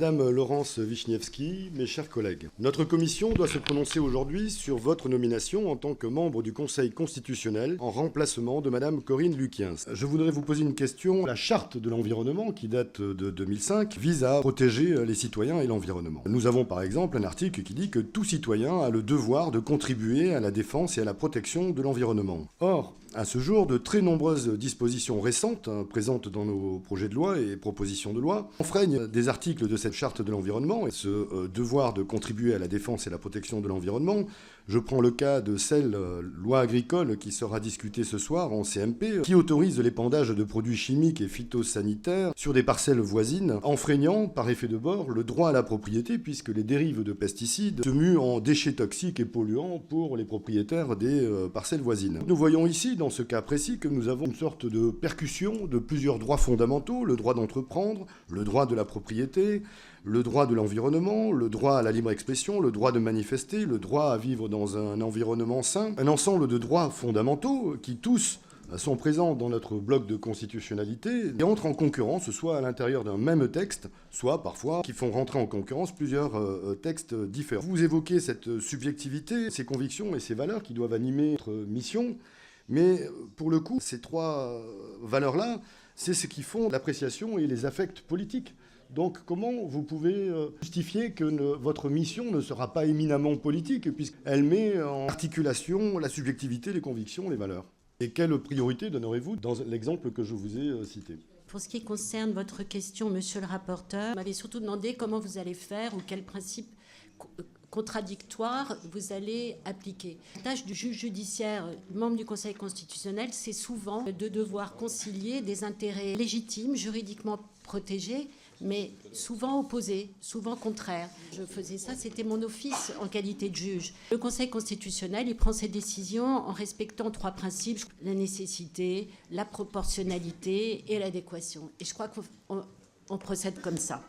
Madame Laurence Wiśniewski, mes chers collègues, notre commission doit se prononcer aujourd'hui sur votre nomination en tant que membre du Conseil constitutionnel en remplacement de Madame Corinne Luquiens. Je voudrais vous poser une question. La charte de l'environnement, qui date de 2005, vise à protéger les citoyens et l'environnement. Nous avons par exemple un article qui dit que tout citoyen a le devoir de contribuer à la défense et à la protection de l'environnement. Or, à ce jour, de très nombreuses dispositions récentes présentes dans nos projets de loi et propositions de loi enfreignent des articles de cette charte de l'environnement et ce devoir de contribuer à la défense et la protection de l'environnement. Je prends le cas de celle loi agricole qui sera discutée ce soir en CMP, qui autorise l'épandage de produits chimiques et phytosanitaires sur des parcelles voisines, enfreignant par effet de bord le droit à la propriété puisque les dérives de pesticides se muent en déchets toxiques et polluants pour les propriétaires des parcelles voisines. Nous voyons ici, dans ce cas précis, que nous avons une sorte de percussion de plusieurs droits fondamentaux, le droit d'entreprendre, le droit de la propriété, le droit de l'environnement, le droit à la libre expression, le droit de manifester, le droit à vivre dans un environnement sain, un ensemble de droits fondamentaux qui tous sont présents dans notre bloc de constitutionnalité et entrent en concurrence, soit à l'intérieur d'un même texte, soit parfois qui font rentrer en concurrence plusieurs textes différents. Vous évoquez cette subjectivité, ces convictions et ces valeurs qui doivent animer notre mission, mais pour le coup, ces trois valeurs-là, c'est ce qui font l'appréciation et les affects politiques. Donc comment vous pouvez justifier que votre mission ne sera pas éminemment politique, puisqu'elle met en articulation la subjectivité, les convictions, les valeurs? Et quelle priorité donnerez-vous dans l'exemple que je vous ai cité? Pour ce qui concerne votre question, monsieur le rapporteur, vous m'avez surtout demandé comment vous allez faire ou quels principes contradictoires vous allez appliquer. La tâche du juge judiciaire, membre du Conseil constitutionnel, c'est souvent de devoir concilier des intérêts légitimes, juridiquement protégés, mais souvent opposés, souvent contraires. Je faisais ça, c'était mon office en qualité de juge. Le Conseil constitutionnel, il prend ses décisions en respectant trois principes: la nécessité, la proportionnalité et l'adéquation. Et je crois qu'on procède comme ça.